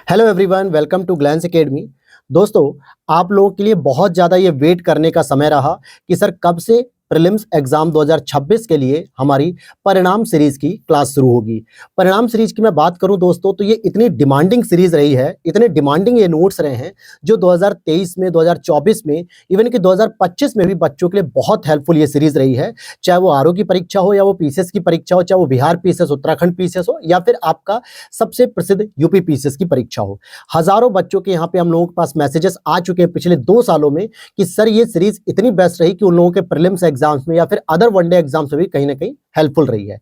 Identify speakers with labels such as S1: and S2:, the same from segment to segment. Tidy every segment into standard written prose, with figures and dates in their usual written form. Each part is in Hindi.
S1: Hello everyone, welcome to Glance academy. दोस्तों, आप लोगों के लिए बहुत ज़्यादा ये वेट करने का समय रहा कि सर कब से प्रीलिम्स एग्जाम 2026 के लिए हमारी परिणाम सीरीज की क्लास शुरू होगी। परिणाम सीरीज की मैं बात करूं दोस्तों, तो ये इतनी डिमांडिंग सीरीज रही है, इतने डिमांडिंग ये नोट्स रहे हैं जो 2023 में, 2024 में, इवन कि 2025 में भी बच्चों के लिए बहुत हेल्पफुल ये सीरीज रही है। चाहे वो आरओ की परीक्षा हो या वो पीसीएस की परीक्षा हो, चाहे वो बिहार पीसीएस, उत्तराखंड पीसीएस हो या फिर आपका सबसे प्रसिद्ध यूपी पीसीएस की परीक्षा हो। हजारों बच्चों के यहाँ पे हम लोगों के पास मैसेजेस आ चुके हैं पिछले 2 सालों में कि सर ये सीरीज इतनी बेस्ट रही कि उन लोगों के प्रीलिम्स एग्जाम्स में या फिर अदर वनडे एग्जाम्स में भी कहीं ना कहीं हेल्पफुल रही है।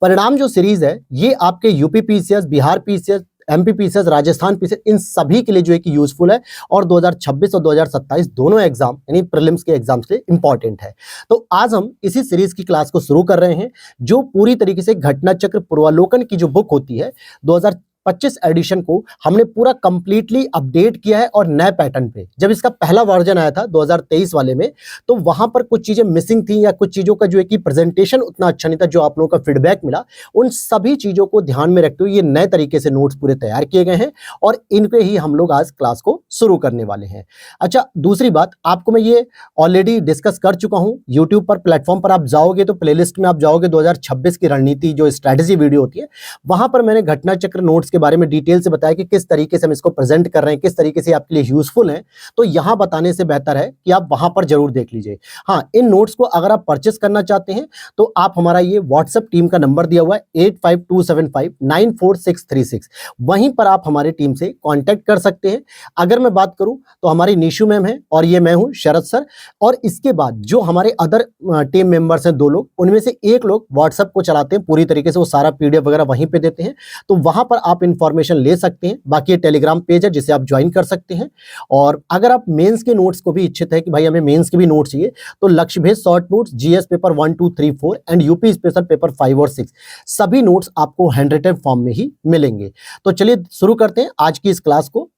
S1: परिणाम जो सीरीज है ये आपके UP PCS, Bihar PCS, MP PCS, Rajasthan PCS, इन सभी के लिए जो है कि यूजफुल है और 2026 और 2027 दोनों एग्जाम यानी प्रीलिम्स के एग्जाम्स के लिए इंपॉर्टेंट है। तो आज हम इसी सीरीज की क्लास को शुरू कर रहे हैं जो पूरी तरीके से घटना चक्र पूर्वालोकन की जो बुक होती है 2025 एडिशन को हमने पूरा कंप्लीटली अपडेट किया है और नए पैटर्न पे। जब इसका पहला वर्जन आया था 2023 वाले में, तो वहां पर कुछ चीजें मिसिंग थी या कुछ चीजों का जो है कि प्रेजेंटेशन उतना अच्छा नहीं था, जो आप लोगों का फीडबैक मिला, उन सभी चीजों को ध्यान में रखते हुए ये नए तरीके से नोट्स पूरे तैयार किए गए हैं और इनके ही हम लोग आज क्लास को शुरू करने वाले हैं। अच्छा, दूसरी बात आपको मैं ये ऑलरेडी डिस्कस कर चुका हूं। यूट्यूब पर प्लेटफॉर्म पर आप जाओगे तो प्लेलिस्ट में आप जाओगे, 2026 की रणनीति जो स्ट्रेटेजी वीडियो होती है, वहां पर मैंने घटना चक्र नोट्स के बारे में डिटेल से बताया कि किस तरीके से हम इसको प्रेजेंट कर रहे हैं, किस तरीके से आपके लिए यूजफुल है। तो यहां बताने से बेहतर है कि आप वहां पर जरूर देख लीजिए। हाँ, इन नोट्स को अगर आप परचेस करना चाहते हैं तो आप हमारा ये व्हाट्सएप टीम का नंबर दिया हुआ है 8527594636, वहीं पर आप हमारी टीम से कांटेक्ट कर सकते हैं। अगर मैं बात करूं तो हमारी निशु मैम है और ये मैं हूं शरद सर, और इसके बाद जो हमारे अदर टीम मेंबर्स हैं 2 लोग, उनमें से एक लोग व्हाट्सएप को चलाते हैं पूरी तरीके से, वो सारा पीडीएफ वगैरह वहीं पे देते हैं, तो वहां पर आप इंफॉर्मेशन ले सकते हैं। बाकी ये टेलीग्राम पेज है जिसे आप ज्वाइन कर सकते हैं। और अगर आप मेंस के नोट्स को भी इच्छित है कि भाई हमें मेंस के भी नोट्स चाहिए, तो लक्ष्य भेद short notes, GS paper 1 2 3 4 and UP special paper 5 और 6, सभी नोट्स आपको हैंड रिटन फॉर्म में ही मिलेंगे। तो चलिए शुरू करते हैं आज की इस क्लास को।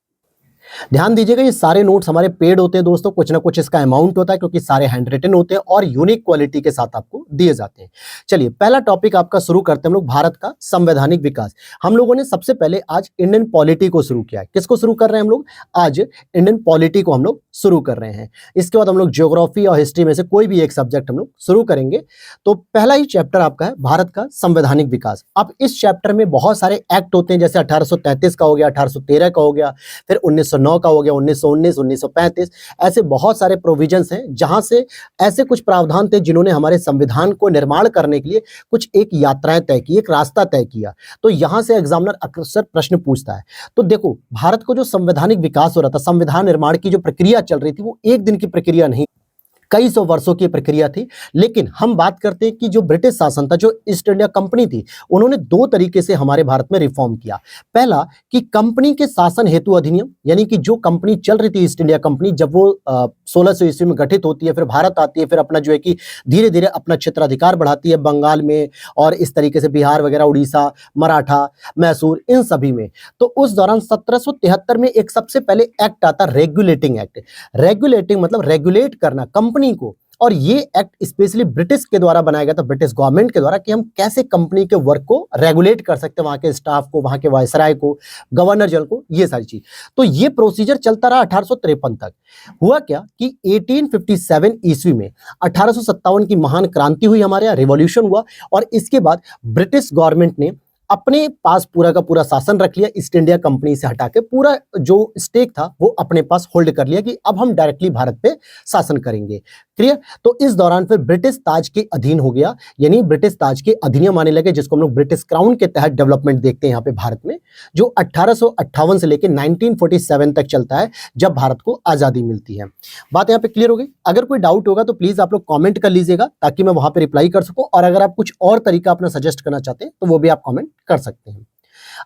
S1: ध्यान दीजिएगा, ये सारे नोट्स हमारे पेड होते हैं दोस्तों, कुछ ना कुछ इसका अमाउंट होता है क्योंकि सारे हैंड रिटन होते हैं और यूनिक क्वालिटी के साथ आपको दिए जाते हैं। चलिए पहला टॉपिक आपका शुरू करते हैं हम लोग, भारत का संवैधानिक विकास। हम लोगों ने सबसे पहले आज इंडियन पॉलिटी को शुरू किया है। किसको शुरू कर रहे हैं हम लोग? आज इंडियन पॉलिटी को हम लोग शुरू कर रहे हैं। इसके बाद हम लोग ज्योग्राफी और हिस्ट्री में से कोई भी एक सब्जेक्ट हम लोग शुरू करेंगे। तो पहला ही चैप्टर आपका है भारत का संवैधानिक विकास। अब इस चैप्टर में बहुत सारे एक्ट होते हैं, जैसे 1833 का हो गया, 1813 का हो गया, फिर 1909 का हो गया, 1919, 1935, ऐसे बहुत सारे प्रोविजंस हैं जहां से ऐसे कुछ प्रावधान थे जिन्होंने हमारे संविधान को निर्माण करने के लिए कुछ एक यात्राएं तय की, एक रास्ता तय किया। तो यहां से एग्जामिनर अक्सर प्रश्न पूछता है। तो देखो, भारत को जो संवैधानिक विकास हो रहा था, संविधान निर्माण की जो प्रक्रिया चल रही थी, वो एक दिन की प्रक्रिया नहीं, कई सौ वर्षों की प्रक्रिया थी। लेकिन हम बात करते हैं कि जो ब्रिटिश शासन था, जो ईस्ट इंडिया कंपनी थी, उन्होंने 2 तरीके से हमारे भारत में रिफॉर्म किया। पहला कि कंपनी के शासन हेतु अधिनियम, यानी कि जो कंपनी चल रही थी ईस्ट इंडिया कंपनी, जब वो 1600 ईस्वी में गठित होती है, फिर भारत आती है, फिर अपना जो है कि धीरे धीरे अपना क्षेत्राधिकार बढ़ाती है बंगाल में और इस तरीके से बिहार वगैरह, उड़ीसा, मराठा, मैसूर, इन सभी में। तो उस दौरान 1773 में एक सबसे पहले एक्ट आता, रेगुलेटिंग एक्ट। रेगुलेटिंग मतलब रेगुलेट करना कंपनी को, और ये एक्ट स्पेशली ब्रिटिश के द्वारा बनाया गया था, ब्रिटिश गवर्नमेंट के द्वारा, कि हम कैसे कंपनी के वर्क को रेगुलेट कर सकते हैं, वहां के स्टाफ को, वहां के वायसराय को, गवर्नर जनरल को, ये सारी चीज। तो ये प्रोसीजर चलता रहा 1853 तक। हुआ क्या कि 1857 ईस्वी में 1857 की महान क्रांति हुई, हमारे यहाँ रिवॉल्यूशन हुआ, और इसके बाद ब्रिटिश गवर्नमेंट ने अपने पास पूरा का पूरा शासन रख लिया, ईस्ट इंडिया कंपनी से हटा के पूरा जो स्टेक था वो अपने पास होल्ड कर लिया कि अब हम डायरेक्टली भारत पे शासन करेंगे। क्लियर? तो इस दौरान फिर ब्रिटिश ताज के अधीन हो गया, यानी ब्रिटिश ताज के अधिनियम आने लगे, जिसको हम लोग ब्रिटिश क्राउन के तहत डेवलपमेंट देखते हैं यहाँ पे भारत में, जो 1858 से लेकर 1947 तक चलता है, जब भारत को आजादी मिलती है। बात यहाँ पे क्लियर हो गई? अगर कोई डाउट होगा तो प्लीज आप लोग कॉमेंट कर लीजिएगा ताकि मैं वहां पे रिप्लाई कर सकूं, और अगर आप कुछ और तरीका अपना सजेस्ट करना चाहते हैं तो वो भी आप कॉमेंट कर सकते हैं।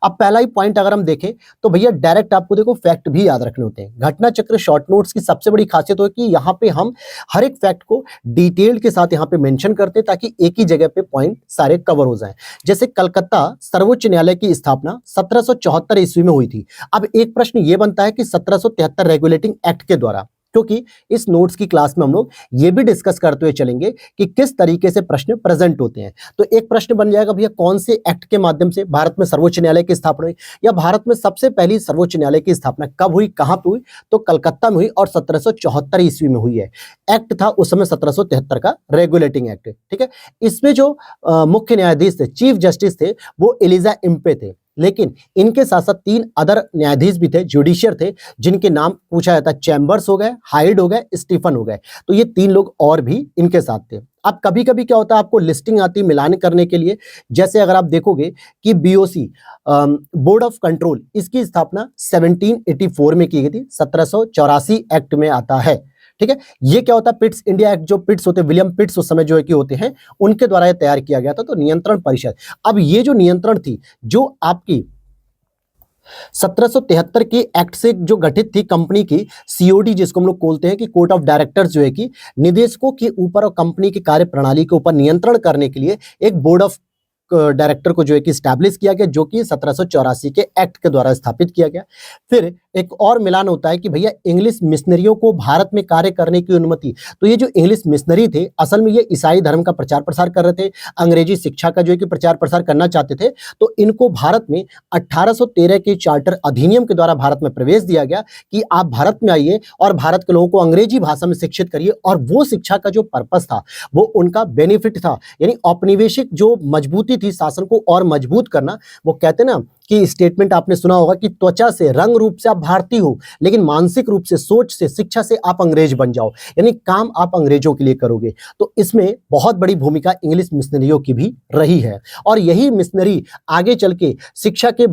S1: अब पहला ही पॉइंट अगर हम देखें तो भैया डायरेक्ट आपको देखो फैक्ट भी याद रखने होते हैं। घटना चक्र शॉर्ट नोट्स की सबसे बड़ी खासियत है कि यहाँ पे हम हर एक फैक्ट को डिटेल के साथ यहाँ पे मेंशन करते हैं ताकि एक ही जगह पे पॉइंट सारे कवर हो जाएं। जैसे कलकत्ता सर्वोच्च न्यायालय की स्थापना 1774 ईस्वी में हुई थी। अब एक प्रश्न ये बनता है कि 1773 रेगुलेटिंग एक्ट के द्वारा क्योंकि इस नोट्स की क्लास में हम लोग ये भी डिस्कस करते हुए चलेंगे कि किस तरीके से प्रश्न प्रेजेंट होते हैं। तो एक प्रश्न बन जाएगा भैया, कौन से एक्ट के माध्यम से भारत में सर्वोच्च न्यायालय की स्थापना हुई, या भारत में सबसे पहली सर्वोच्च न्यायालय की स्थापना कब हुई, कहां पे हुई, तो कलकत्ता में हुई और 1774 ईस्वी में हुई है। एक्ट था उस समय 1773 का रेगुलेटिंग एक्ट, ठीक है। इसमें जो मुख्य न्यायाधीश थे, चीफ जस्टिस थे, वो एलिजा इम्पे थे, लेकिन इनके साथ साथ 3 अदर न्यायाधीश भी थे, जुडिशियर थे, जिनके नाम पूछा जाता है, चैम्बर्स हो गए, हाइड हो गए, स्टीफन हो गए। तो ये 3 लोग और भी इनके साथ थे। अब कभी कभी क्या होता है, आपको लिस्टिंग आती है मिलान करने के लिए। जैसे अगर आप देखोगे कि बीओसी बोर्ड ऑफ कंट्रोल, इसकी स्थापना 1784 में की गई थी, 1784 एक्ट में आता है, ठीक है। ये क्या होता है, पिट्स इंडिया एक्ट, जो पिट्स होते हैं, विलियम पिट्स उस समय जो है कि होते हैं, उनके द्वारा ये तैयार किया गया था। तो नियंत्रण परिषद, अब ये जो नियंत्रण थी, जो आपकी 1773 के एक्ट से जो गठित थी कंपनी की सीओडी, जिसको हम लोग बोलते हैं कि कोर्ट ऑफ डायरेक्टर्स, जो है कि निदेशकों के ऊपर और कंपनी की कार्य प्रणाली के ऊपर नियंत्रण करने के लिए एक बोर्ड ऑफ डायरेक्टर को जो है कि स्टैब्लिश किया गया, जो कि 1784 के एक्ट के द्वारा स्थापित किया गया। फिर एक और मिलान होता है कि भैया इंग्लिश मिशनरियों को भारत में कार्य करने की अनुमति। तो ये जो इंग्लिश मिशनरी थे, असल में ये ईसाई धर्म का प्रचार प्रसार कर रहे थे, अंग्रेजी शिक्षा का जो है कि प्रचार प्रसार करना चाहते थे। तो इनको भारत में 1813 के चार्टर अधिनियम के द्वारा भारत में प्रवेश दिया गया कि आप भारत में आइए और भारत के लोगों को अंग्रेजी भाषा में शिक्षित करिए। और वो शिक्षा का जो पर्पस था, वो उनका बेनिफिट था, यानी औपनिवेशिक जो मजबूती थी, शासन को और मजबूत करना। वो कहते ना कि स्टेटमेंट आपने सुना होगा कि त्वचा से, रंग रूप से आप भारतीय हो, लेकिन मानसिक रूप से, सोच से, शिक्षा से आप अंग्रेज बन जाओ, यानी काम आप अंग्रेजों के लिए करोगे। तो इसमें बहुत बड़ी भूमिका इंग्लिश मिशनरियों की भी रही है। और यही मिशनरी आगे चल के शिक्षा के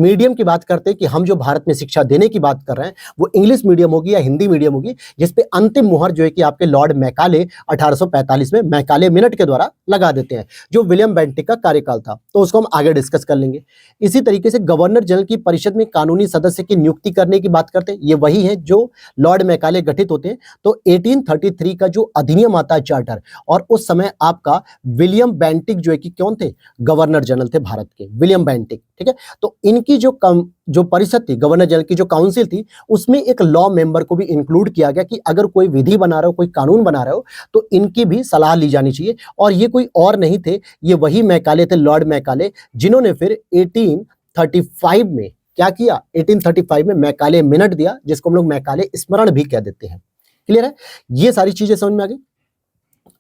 S1: मीडियम की बात करते हैं कि हम जो भारत में शिक्षा देने की बात कर रहे हैं, वो इंग्लिश मीडियम होगी या हिंदी मीडियम होगी, जिसपे अंतिम मुहर जो है कि आपके लॉर्ड मैकाले 1845 में मैकाले मिनट के द्वारा लगा देते हैं, जो विलियम बेंटिक का कार्यकाल था। तो उसको हम आगे डिस्कस कर लेंगे। इसी तरीके से गवर्नर जनरल की परिषद में कानूनी सदस्य की नियुक्ति करने की बात करते हैं, ये वही है जो लॉर्ड मैकाले गठित होते हैं। तो 1833 का जो अधिनियम आता है चार्टर, और उस समय आपका विलियम बेंटिक जो है कि कौन थे, गवर्नर जनरल थे भारत के, विलियम बेंटिक, ठीक है। तो इनकी जो परिषद थी, गवर्नर जनरल की जो काउंसिल थी, उसमें एक लॉ मेंबर को भी इंक्लूड किया गया कि अगर कोई विधि बना रहे हो, कोई कानून बना रहे हो, तो इनकी भी सलाह ली जानी चाहिए। और ये कोई और नहीं थे, ये वही मैकाले थे, लॉर्ड मैकाले, जिन्होंने फिर 1835 में क्या किया, 1835 में मैकाले मिनट दिया, जिसको हम लोग मैकाले स्मरण भी कह देते हैं। क्लियर है, ये सारी चीजें समझ में आ गई।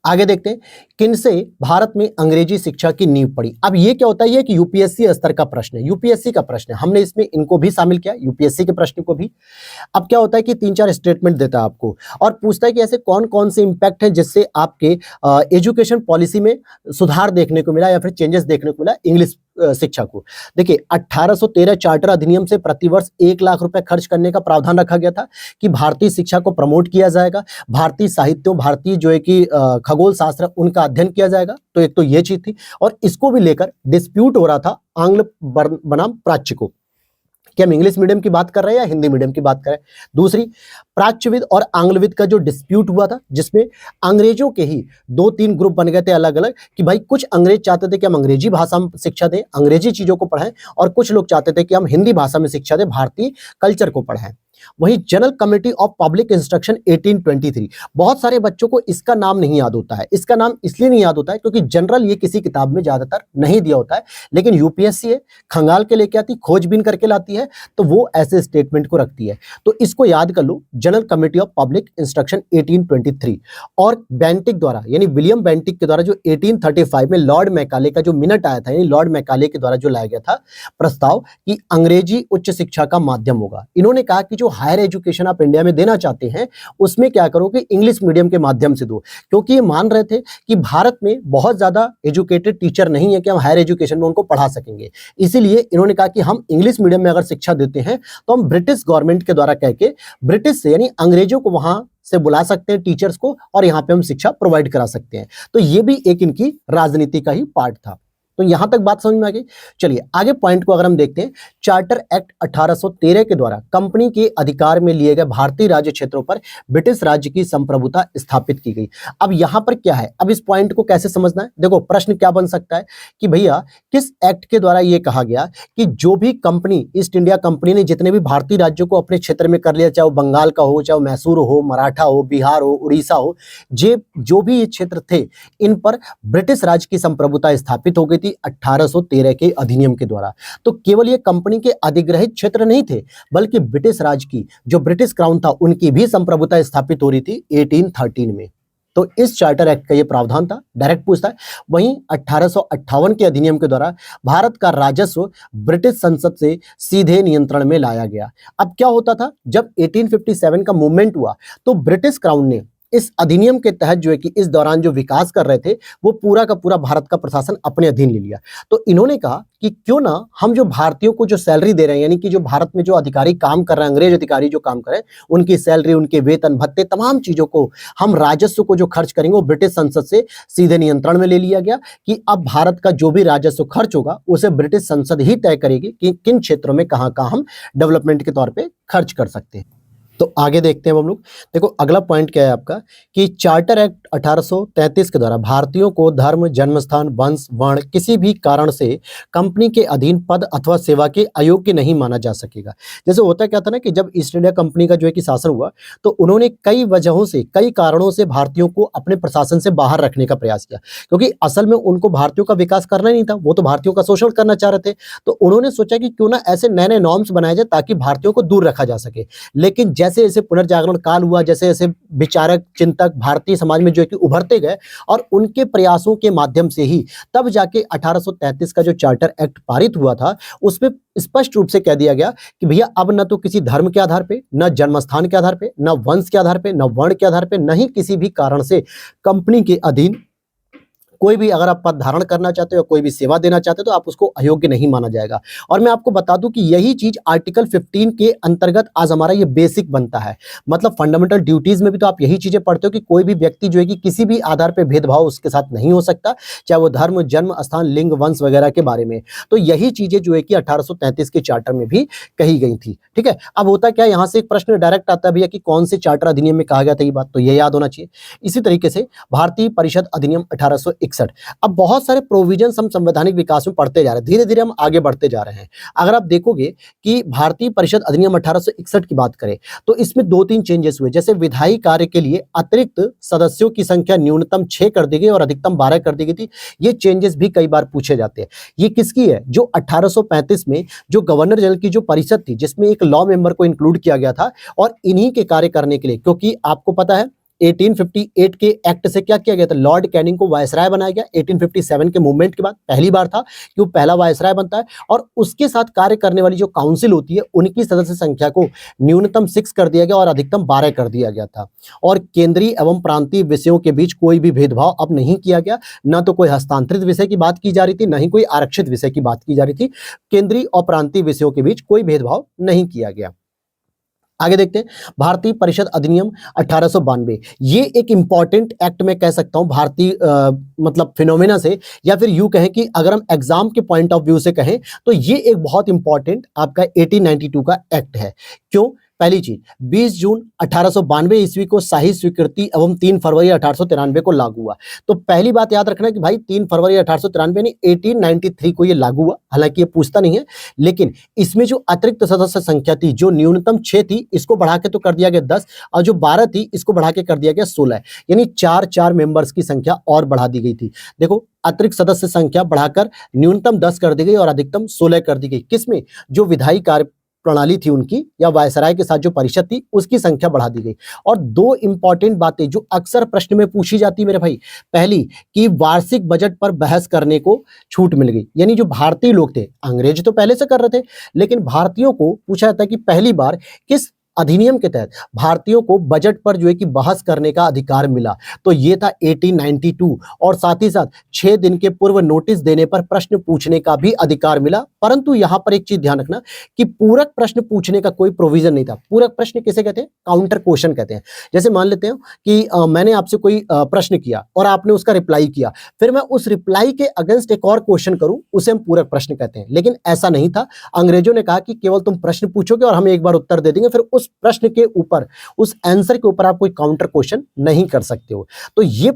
S1: आगे देखते हैं किनसे भारत में अंग्रेजी शिक्षा की नींव पड़ी। अब ये क्या होता है, ये कि यूपीएससी स्तर का प्रश्न है, यूपीएससी का प्रश्न है, हमने इसमें इनको भी शामिल किया, यूपीएससी के प्रश्न को भी। अब क्या होता है कि 3-4 स्टेटमेंट देता है आपको और पूछता है कि ऐसे कौन कौन से इंपैक्ट हैं जिससे आपके एजुकेशन पॉलिसी में सुधार देखने को मिला या फिर चेंजेस देखने को मिला इंग्लिश शिक्षा को। देखिए 1813 चार्टर अधिनियम से प्रतिवर्ष 1 लाख रुपए खर्च करने का प्रावधान रखा गया था कि भारतीय शिक्षा को प्रमोट किया जाएगा, भारतीय साहित्यों, भारतीय जो है कि खगोल शास्त्र, उनका अध्ययन किया जाएगा। तो एक तो ये चीज थी, और इसको भी लेकर डिस्प्यूट हो रहा था आंग्ल बनाम प्राच्य को, कि हम इंग्लिश मीडियम की बात कर रहे हैं या हिंदी मीडियम की बात कर रहे हैं। दूसरी, प्राच्यविद और आंग्लविद का जो डिस्प्यूट हुआ था, जिसमें अंग्रेजों के ही 2-3 ग्रुप बन गए थे अलग अलग, कि भाई कुछ अंग्रेज चाहते थे कि हम अंग्रेजी भाषा में शिक्षा दें, अंग्रेजी चीजों को पढ़ाएं, और कुछ लोग चाहते थे कि हम हिंदी भाषा में शिक्षा दें, भारतीय कल्चर को पढ़ाएं। वहीं general committee of public instruction 1823, बहुत सारे बच्चों को इसका नाम नहीं याद होता है। इसका नाम इसलिए नहीं याद होता है क्योंकि जनरल ये किसी किताब में ज्यादातर नहीं दिया होता है, लेकिन यूपीएससी है, खंगाल के लेके आती, खोजबीन करके लाती है, तो वो ऐसे स्टेटमेंट को रखती है। तो इसको याद कर लो, general committee of public instruction 1823। और बेंटिक द्वारा, यानी विलियम बेंटिक के द्वारा जो 1835 में लॉर्ड मैकाले का जो मिनट आया था, यानी लॉर्ड मैकाले के द्वारा जो लाया गया था प्रस्ताव कि अंग्रेजी उच्च शिक्षा का माध्यम होगा। इन्होंने कहा कि जो हायर एजुकेशन आप इंडिया में देना चाहते हैं, उसमें क्या करो कि इंग्लिश मीडियम के माध्यम से दो, क्योंकि ये मान रहे थे कि भारत में बहुत ज्यादा एजुकेटेड टीचर नहीं है कि हम हायर एजुकेशन में उनको पढ़ा सकेंगे। इसीलिए इन्होंने कहा कि हम इंग्लिश मीडियम में अगर शिक्षा देते हैं तो हम ब्रिटिश गवर्नमेंट के द्वारा कह के ब्रिटिश से, यानी अंग्रेजों को वहां से बुला सकते हैं टीचर्स को, और यहाँ पे हम शिक्षा प्रोवाइड करा सकते हैं। तो ये भी एक इनकी राजनीति का ही पार्ट था। तो यहां तक बात समझ में आ गई। चलिए आगे पॉइंट को अगर हम देखते हैं, चार्टर एक्ट 1813 के द्वारा कंपनी के अधिकार में लिए गए भारतीय राज्य क्षेत्रों पर ब्रिटिश राज्य की संप्रभुता स्थापित की गई। अब यहां पर क्या है, अब इस पॉइंट को कैसे समझना है, देखो प्रश्न क्या बन सकता है कि भैया किस एक्ट के द्वारा यह कहा गया कि जो भी कंपनी, ईस्ट इंडिया कंपनी ने जितने भी भारतीय राज्यों को अपने क्षेत्र में कर लिया, चाहे वो बंगाल का हो, चाहे मैसूर हो, मराठा हो, बिहार हो, उड़ीसा हो, जो भी ये क्षेत्र थे, इन पर ब्रिटिश राज की संप्रभुता स्थापित हो गई थी 1813 के अधिनियम के द्वारा। तो केवल ये कंपनी के अधिग्रहित क्षेत्र नहीं थे, बल्कि ब्रिटिश राज की जो ब्रिटिश क्राउन था उनकी भी संप्रभुता स्थापित हो रही थी 1813 में। तो इस चार्टर एक्ट का ये प्रावधान था, डायरेक्ट पूछता है। वहीं 1858 के अधिनियम के द्वारा भारत का राजस्व ब्रिटिश संसद से सीधे नियंत्रण में लाया गया। अब क्या होता था, जब 1857 का मूवमेंट हुआ तो ब्रिटिश क्राउन ने इस अधिनियम के तहत जो है कि इस दौरान जो विकास कर रहे थे वो पूरा का पूरा भारत का प्रशासन अपने अधीन ले लिया। तो इन्होंने कहा कि क्यों ना हम जो भारतीयों को जो सैलरी दे रहे हैं, यानी कि जो भारत में जो अधिकारी काम कर रहे हैं, अंग्रेज अधिकारी जो काम कर रहे हैं, उनकी सैलरी, उनके वेतन भत्ते, तमाम चीजों को, हम राजस्व को जो खर्च करेंगे वो ब्रिटिश संसद से सीधे नियंत्रण में ले लिया गया कि अब भारत का जो भी राजस्व खर्च होगा उसे ब्रिटिश संसद ही तय करेगी कि किन क्षेत्रों में कहां कहां हम डेवलपमेंट के तौर पर खर्च कर सकते हैं। तो आगे देखते हैं हम लोग। देखो अगला पॉइंट क्या है आपका कि चार्टर एक्ट 1833 के द्वारा भारतीयों को धर्म, जन्मस्थान, वंश, वर्ण किसी भी कारण से कंपनी के अधीन पद अथवा सेवा के अयोग्य नहीं माना जा सकेगा। जैसे होता क्या था ना कि जब ईस्ट इंडिया कंपनी का जो है कि शासन हुआ तो उन्होंने कई वजहों से, कई कारणों से भारतीयों को अपने प्रशासन से बाहर रखने का प्रयास किया, क्योंकि असल में उनको भारतीयों का विकास करना नहीं था, वो तो भारतीयों का शोषण करना चाह रहे थे। तो उन्होंने सोचा कि क्यों ना ऐसे नए नए नॉर्म्स बनाए जाए ताकि भारतीयों को दूर रखा जा सके। लेकिन जैसे जैसे पुनर्जागरण काल हुआ, जैसे जैसे विचारक, चिंतक भारतीय समाज में जो है कि उभरते गए और उनके प्रयासों के माध्यम से ही तब जाके 1833 का जो चार्टर एक्ट पारित हुआ था उसमें स्पष्ट रूप से कह दिया गया कि भैया अब न तो किसी धर्म के आधार पे, न जन्मस्थान के आधार पे, न वंश के आधार पे, न वर्ण के आधार पे, न ही किसी भी कारण से कंपनी के अधीन कोई भी अगर आप पद धारण करना चाहते हो या कोई भी सेवा देना चाहते हो तो आप उसको अयोग्य नहीं माना जाएगा। और मैं आपको बता दूं कि यही चीज आर्टिकल 15 के अंतर्गत आज हमारा ये बेसिक बनता है। मतलब फंडामेंटल ड्यूटीज में भी तो आप यही चीजें पढ़ते हो कि कोई भी व्यक्ति जो है कि किसी भी आधार पर भेदभाव उसके साथ नहीं हो सकता, चाहे वो धर्म, जन्म स्थान, लिंग, वंश वगैरह के बारे में। तो यही चीजें जो है कि 1833 के चार्टर में भी कही गई थी। ठीक है, अब होता क्या, यहां से एक प्रश्न डायरेक्ट आता है भैया कि कौन से चार्टर अधिनियम में कहा गया था ये बात, तो ये याद होना चाहिए। इसी तरीके से भारतीय परिषद अधिनियम 1861। अब बहुत सारे प्रोविजन हम संवैधानिक विकास में पढ़ते जा रहे हैं, धीरे धीरे हम आगे बढ़ते जा रहे हैं। अगर आप देखोगे कि भारतीय परिषद अधिनियम 1861 की बात करें तो इसमें 2-3 चेंजेस हुए। जैसे विधायी कार्य के लिए अतिरिक्त सदस्यों की संख्या न्यूनतम 6 कर दी गई और अधिकतम 12 कर दी गई थी। ये चेंजेस भी कई बार पूछे जाते हैं। ये किसकी है, जो 1835 में जो गवर्नर जनरल की जो परिषद थी जिसमें एक लॉ मेंबर को इंक्लूड किया गया था और इन्हीं के कार्य करने के लिए, क्योंकि आपको पता है 1858 के एक्ट से क्या किया गया था, लॉर्ड कैनिंग को वायसराय बनाया गया। 1857 के मूवमेंट के बाद पहली बार था कि वो पहला वायसराय बनता है और उसके साथ कार्य करने वाली जो काउंसिल होती है उनकी सदस्य संख्या को न्यूनतम 6 कर दिया गया और अधिकतम 12 कर दिया गया था। और केंद्रीय एवं प्रांतीय विषयों के बीच कोई भी भेदभाव अब नहीं किया गया, न तो कोई हस्तांतरित विषय की बात की जा रही थी, न ही कोई आरक्षित विषय की बात की जा रही थी। केंद्रीय और प्रांतीय विषयों के बीच कोई भेदभाव नहीं किया गया। आगे देखते हैं भारतीय परिषद अधिनियम 1892। ये एक इंपॉर्टेंट एक्ट में कह सकता हूं भारतीय मतलब फिनोमेना से, या फिर यूं कहें कि अगर हम एग्जाम के पॉइंट ऑफ व्यू से कहें तो ये एक बहुत इंपॉर्टेंट आपका 1892 का एक्ट है। क्यों? पहली चीज, 20 जून 1892 ईस्वी को शाही स्वीकृति एवं 3 फरवरी 1893 को लागू हुआ। तो पहली बात याद रखना कि भाई 3 फरवरी 1893 नहीं 1893 को ये लागू हुआ। हालांकि ये पूछता नहीं है, लेकिन इसमें जो अतिरिक्त सदस्य संख्या थी जो न्यूनतम 6 थी इसको बढ़ा के तो कर दिया गया 10 और जो 12 थी इसको बढ़ा के कर दिया गया 16, यानी 4 मेंबर्स की संख्या और बढ़ा दी गई थी। देखो अतिरिक्त सदस्य संख्या बढ़ाकर न्यूनतम 10 कर दी गई और अधिकतम 16 कर दी गई। किसमें? जो विधायी कार्य प्रणाली थी उनकी या वायसराय के साथ जो परिषद थी उसकी संख्या बढ़ा दी गई। और 2 इंपॉर्टेंट बातें जो अक्सर प्रश्न में पूछी जाती है मेरे भाई, पहली कि वार्षिक बजट पर बहस करने को छूट मिल गई, यानी जो भारतीय लोग थे, अंग्रेज तो पहले से कर रहे थे, लेकिन भारतीयों को पूछा जाता है कि पहली बार किस अधिनियम के तहत भारतीयों को बजट पर जो है कि बहस करने का अधिकार मिला, तो ये था 1892। और साथ ही साथ 6 दिन के पूर्व नोटिस देने पर प्रश्न पूछने का भी अधिकार मिला। परंतु यहां पर एक चीज ध्यान रखना कि पूरक प्रश्न पूछने का कोई प्रोविजन नहीं था। पूरक प्रश्न किसे कहते हैं? काउंटर क्वेश्चन कहते हैं। जैसे मान लेते हैं कि मैंने आपसे कोई प्रश्न किया और आपने उसका रिप्लाई किया, फिर मैं उस रिप्लाई के अगेंस्ट एक और क्वेश्चन करूं, उसे हम पूरक प्रश्न कहते हैं। लेकिन ऐसा नहीं था। अंग्रेजों ने कहा कि केवल तुम प्रश्न पूछोगे और हम एक बार उत्तर दे देंगे, फिर उस प्रश्न के ऊपर, उस आंसर के ऊपर आप कोई काउंटर क्वेश्चन नहीं कर सकते हो। तो ये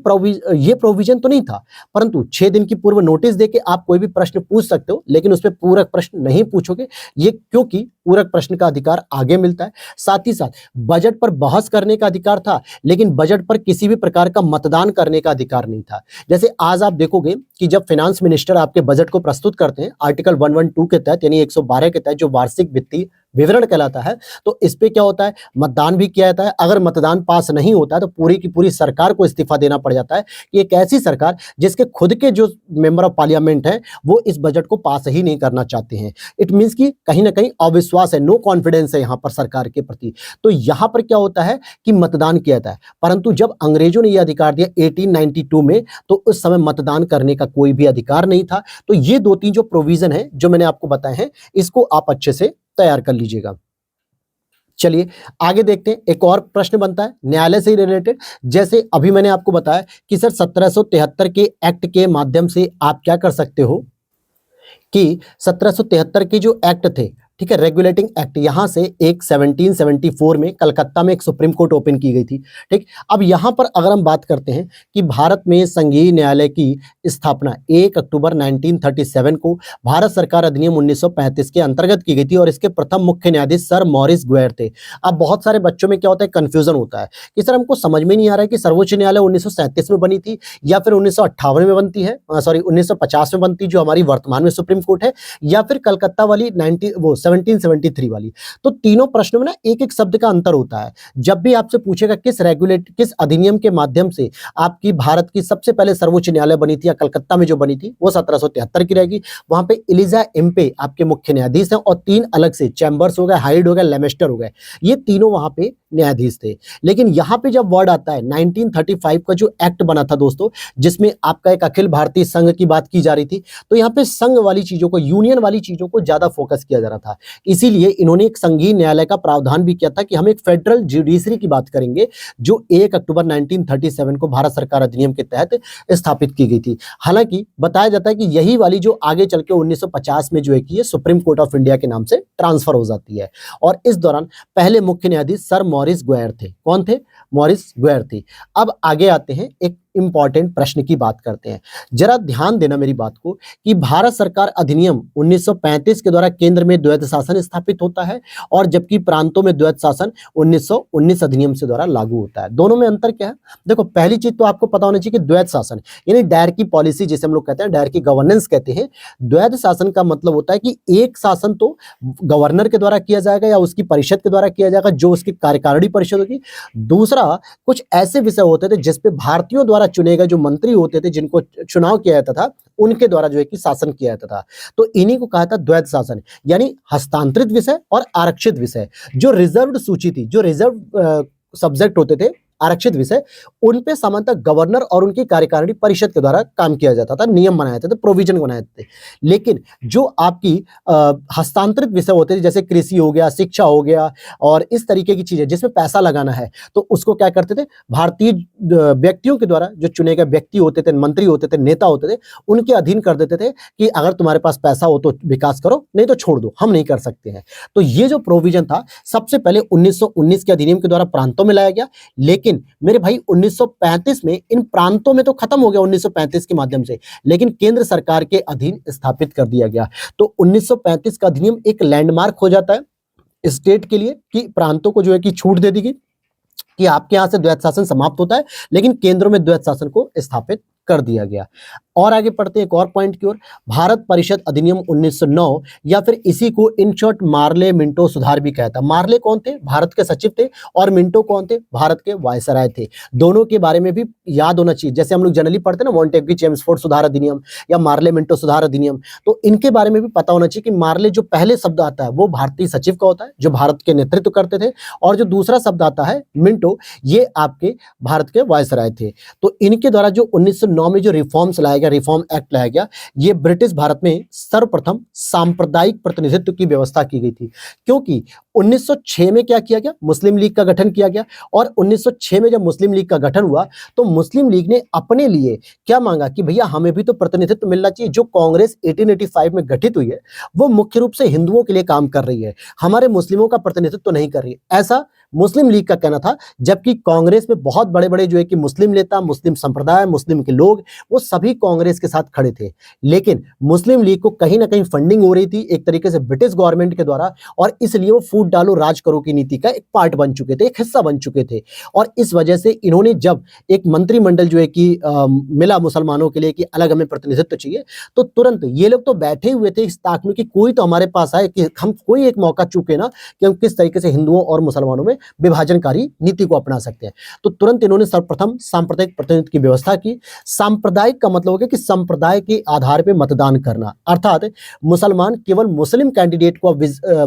S1: प्रोविजन तो नहीं था, परंतु 6 दिन की पूर्व नोटिस देके आप कोई भी प्रश्न पूछ सकते हो, लेकिन उसपे पूरक प्रश्न नहीं पूछोगे, ये क्योंकि पूरक प्रश्न का अधिकार आगे मिलता है। साथ ही साथ बजट पर बहस करने का अधिकार था, लेकिन बजट पर किसी भी प्रकार का मतदान करने का अधिकार नहीं था। जैसे आज आप देखोगे कि जब फाइनेंस मिनिस्टर आपके बजट को प्रस्तुत करते हैं आर्टिकल 112 के तहत, यानी 112 के तहत, जो वार्षिक वित्तीय विवरण कहलाता है, तो इस पे क्या होता है? मतदान भी किया जाता है। अगर मतदान पास नहीं होता है तो पूरी की पूरी सरकार को इस्तीफा देना पड़ जाता है। कि एक ऐसी सरकार जिसके खुद के जो मेंबर ऑफ पार्लियामेंट हैं वो इस बजट को पास ही नहीं करना चाहते हैं। इट मींस कि कहीं ना कहीं अविश्वास है, नो कॉन्फिडेंस है यहां पर सरकार के प्रति। तो यहां पर क्या होता है कि मतदान किया जाता है। परंतु जब अंग्रेजों ने यह अधिकार दिया 1892 में, तो उस समय मतदान करने का कोई भी अधिकार नहीं था। तो ये 2-3 जो प्रोविजन है जो मैंने आपको बताए हैं, इसको आप अच्छे से तैयार कर लीजिएगा। चलिए आगे देखते हैं। एक और प्रश्न बनता है न्यायालय से रिलेटेड। जैसे अभी मैंने आपको बताया कि सर 1773 के एक्ट के माध्यम से आप क्या कर सकते हो कि 1773 के जो एक्ट थे, ठीक है, रेगुलेटिंग एक्ट, यहां से एक 1774 में कलकत्ता में एक सुप्रीम कोर्ट ओपन की गई थी। ठीक, अब यहां पर अगर हम बात करते हैं कि भारत में संघीय न्यायालय की स्थापना 1 अक्टूबर 1937 को भारत सरकार अधिनियम 1935 के अंतर्गत की गई थी और इसके प्रथम मुख्य न्यायाधीश सर मॉरिस गुएर थे। अब बहुत सारे बच्चों में क्या होता है, कंफ्यूजन होता है कि सर हमको समझ में नहीं आ रहा है कि सर्वोच्च न्यायालय 1937 में बनी थी या फिर 1958 में बनती है, सॉरी 1950 में बनती, जो हमारी वर्तमान में सुप्रीम कोर्ट है, या फिर कलकत्ता वाली 1773 वाली। तो तीनों प्रश्नों में ना एक एक शब्द का अंतर होता है। जब भी आपसे पूछेगा किस अधिनियम के माध्यम से आपकी भारत की सबसे पहले सर्वोच्च न्यायालय बनी थी या कलकत्ता में जो बनी थी, वो 1773 की रहेगी। वहां पे एलिजा एम्पे आपके मुख्य न्यायाधीश हैं और 3 अलग से चैम्बर्स हो गए, हाइड हो गए, लेमेस्टर हो गए, ये तीनों वहां पे न्यायाधीश थे। लेकिन यहां पे जब वर्ड आता है 1935 का जो एक्ट बना था दोस्तों, जिसमें आपका एक अखिल भारतीय संघ की बात की जा रही थी, तो यहाँ पे संघ वाली चीजों को, यूनियन वाली चीजों को ज्यादा फोकस किया जा रहा था। इसीलिए इन्होंने एक संघीय न्यायालय का प्रावधान भी किया था कि हम एक फेडरल जुडिशरी की बात करेंगे, जो 1 अक्टूबर 1937 को भारत सरकार अधिनियम के तहत स्थापित की गई थी। हालांकि बताया जाता है कि यही वाली जो आगे चल के 1950 में जो है कि ये सुप्रीम कोर्ट ऑफ इंडिया के नाम से ट्रांसफर हो जाती है। और इस दौरान पहले मुख्य न्यायाधीश सर मॉरिस गुएर थे। कौन थे? मॉरिस गुएर थे। अब आगे आते हैं, एक इंपॉर्टेंट प्रश्न की बात करते हैं। जरा ध्यान देना मेरी बात को कि भारत सरकार अधिनियम 1935 के द्वारा केंद्र में द्वैध शासन स्थापित होता है और जबकि प्रांतों में द्वैध शासन 1919 अधिनियम से द्वारा लागू होता है। दोनों में अंतर क्या है? देखो, पहली चीज तो आपको पता होनी चाहिए कि द्वैध शासन यानी डायरकी पॉलिसी, जिसे हम लोग कहते हैं, डायरकी गवर्नेंस कहते हैं। द्वैध शासन का मतलब होता है कि एक शासन तो गवर्नर के द्वारा किया जाएगा या उसकी परिषद के द्वारा किया जाएगा, जो उसकी कार्यकारिणी परिषद होगी। दूसरा, कुछ ऐसे विषय होते थे जिसपे भारतीयों द्वारा चुने गए जो मंत्री होते थे, जिनको चुनाव किया जाता था, उनके द्वारा जो है कि शासन किया जाता था। तो इन्हीं को कहा था द्वैध शासन, यानी हस्तांतरित विषय और आरक्षित विषय। जो रिजर्व्ड सूची थी, जो रिजर्व सब्जेक्ट होते थे, आरक्षित विषय, उन पे सामान्यतः गवर्नर और उनकी कार्यकारिणी परिषद के द्वारा काम किया जाता था, नियम बनाए जाते थे, प्रोविजन बनाए जाते थे। लेकिन जो आपकी हस्तांतरित विषय होते थे, जैसे कृषि हो गया, शिक्षा हो गया और इस तरीके की चीजें जिसमें पैसा लगाना है, तो उसको क्या करते थे, भारतीय व्यक्तियों के द्वारा जो चुने गए व्यक्ति होते थे, मंत्री होते थे, नेता होते थे, उनके अधीन कर देते थे कि अगर तुम्हारे पास पैसा हो तो विकास करो, नहीं तो छोड़ दो, हम नहीं कर सकते हैं। तो ये जो प्रोविजन था सबसे पहले 1919 के अधिनियम के द्वारा प्रांतों में लाया गया। लेकिन मेरे भाई 1935 में इन प्रांतों में तो खत्म हो गया 1935 के माध्यम से, लेकिन केंद्र सरकार के अधीन स्थापित कर दिया गया। तो 1935 का अधिनियम एक लैंडमार्क हो जाता है स्टेट के लिए कि प्रांतों को जो है कि छूट दे दी गई कि आपके यहां से द्वैध शासन समाप्त होता है, लेकिन केंद्रों में द्वैध शासन को स्थापित कर दिया गया। और आगे पढ़ते हैं एक और पॉइंट की ओर, भारत परिषद अधिनियम 1909 या फिर इसी को इन शॉर्ट मार्ले मिंटो सुधार भी कहता। मार्ले कौन थे? भारत के सचिव थे। और मिंटो कौन थे? भारत के वायसराय थे। दोनों के बारे में भी याद होना चाहिए। जैसे हम लोग जनरली पढ़ते हैं ना मॉन्टेग्यू चेम्सफोर्ड सुधार अधिनियम या मार्ले मिंटो सुधार अधिनियम, तो इनके बारे में भी पता होना चाहिए कि मार्ले जो पहले शब्द आता है वो भारतीय सचिव का होता है जो भारत के नेतृत्व करते थे, और जो दूसरा शब्द आता है मिंटो, ये आपके भारत के वायसराय थे। तो इनके द्वारा जो 1909 में जो रिफॉर्म्स लाया गया, रिफॉर्म एक्ट लाया गया, ये ब्रिटिश भारत में सर्वप्रथम सांप्रदायिक प्रतिनिधित्व की व्यवस्था की गई थी। क्योंकि 1906 में क्या किया गया? मुस्लिम लीग का गठन किया गया, और 1906 में जब मुस्लिम लीग का गठन हुआ तो मुस्लिम लीग ने अपने लिए क्या मांगा कि भैया हमें भी तो प्रतिनिधित्व मिलना चाहिए। जो कांग्रेस 1885 में गठित हुई है वो मुख्य रूप से हिंदुओं के लिए काम कर रही है, हमारे मुस्लिमों का प्रतिनिधित्व तो नहीं कर रही है, ऐसा मुस्लिम लीग का कहना था। जबकि कांग्रेस में बहुत बड़े बड़े जो है कि मुस्लिम नेता, मुस्लिम संप्रदाय, मुस्लिम के लोग, वो सभी कांग्रेस के साथ खड़े थे। लेकिन मुस्लिम लीग को कहीं ना कहीं फंडिंग हो रही थी एक तरीके से ब्रिटिश गवर्नमेंट के द्वारा, और इसलिए वो फूट डालो राज करो की नीति का एक पार्ट बन चुके थे, एक हिस्सा बन चुके थे। और इस वजह से इन्होंने जब एक मंत्रिमंडल जो है कि मिला मुसलमानों के लिए कि अलग हमें प्रतिनिधित्व चाहिए, तो तुरंत ये लोग तो बैठे हुए थे इस ताक में कि कोई तो हमारे पास आए कि हम कोई एक मौका चूके ना कि हम किस तरीके से हिंदुओं और मुसलमानों में विभाजनकारी नीति को अपना सकते हैं। तो तुरंत इन्होंने सर्वप्रथम सांप्रदायिक प्रतिनिधित्व की व्यवस्था की। सांप्रदायिक का मतलब हो गया कि संप्रदाय के आधार पर मतदान करना, अर्थात मुसलमान केवल मुस्लिम कैंडिडेट को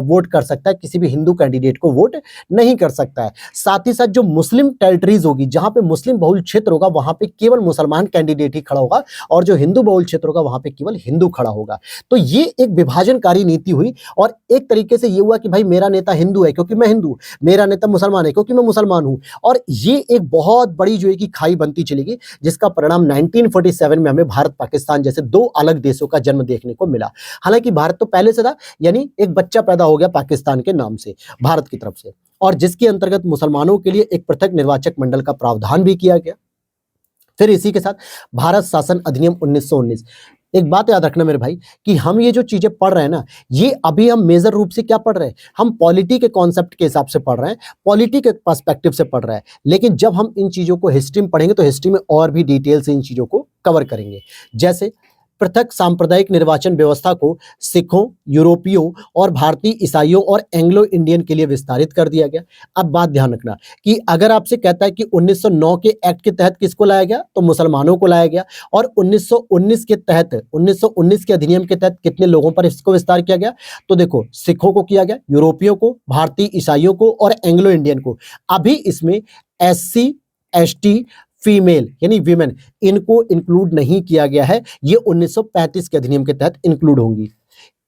S1: वोट कर सकता है, किसी भी हिंदू कैंडिडेट को वोट नहीं कर सकता है। साथ ही साथ जो मुस्लिम टेरिटरीज होगी, जहां पे मुस्लिम बहुल क्षेत्र होगा, वहां पे केवल मुसलमान कैंडिडेट ही खड़ा होगा, और जो हिंदू बहुल क्षेत्र होगा वहां पे केवल हिंदू खड़ा होगा। तो ये एक विभाजनकारी नीति हुई, और एक तरीके से ये हुआ कि भाई मेरा नेता हिंदू है क्योंकि मैं हिंदू, मेरा नेता मुसलमान है क्योंकि मैं मुसलमान हूं, और ये एक बहुत बड़ी जो है कि खाई बनती चलेगी, जिसका परिणाम 1947 में हमें भारत पाकिस्तान जैसे दो अलग देशों का जन्म देखने को मिला। हालांकि भारत तो पहले से था, यानी एक बच्चा पैदा हो गया पाकिस्तान के नाम से भारत की तरफ से, और जिसके अंतर्गत मुसलमानों के लिए एक पृथक निर्वाचक मंडल का प्रावधान भी किया गया। फिर इसी के साथ भारत शासन अधिनियम 1919। एक बात याद रखना मेरे भाई कि हम ये जो चीजें पढ़ रहे हैं ना, ये अभी हम मेजर रूप से क्या पढ़ रहे हैं, हम पॉलिटी के कॉन्सेप्ट के हिसाब से पढ़ रहे हैं, पॉलिटी के पर्सपेक्टिव से पढ़ रहे हैं। लेकिन जब हम इन चीजों को हिस्ट्री में पढ़ेंगे तो हिस्ट्री में और भी डिटेल से इन चीजों को कवर करेंगे। जैसे पृथक सांप्रदायिक निर्वाचन व्यवस्था को सिखों, यूरोपियों और भारतीय ईसाइयों और एंग्लो इंडियन के लिए विस्तारित कर दिया गया। अब बात ध्यान रखना कि अगर आपसे कहता है कि 1909 के एक्ट के तहत किसको लाया गया, तो मुसलमानों को लाया गया, और 1919 के तहत 1919 के अधिनियम के तहत कितने लोगों पर इसको विस्तार किया गया, तो देखो सिखों को किया गया, यूरोपियों को, भारतीय ईसाइयों को और एंग्लो इंडियन को। अभी इसमें SC, ST, फीमेल यानी विमेन, इनको इंक्लूड नहीं किया गया है, ये 1935 के अधिनियम के तहत इंक्लूड होंगी।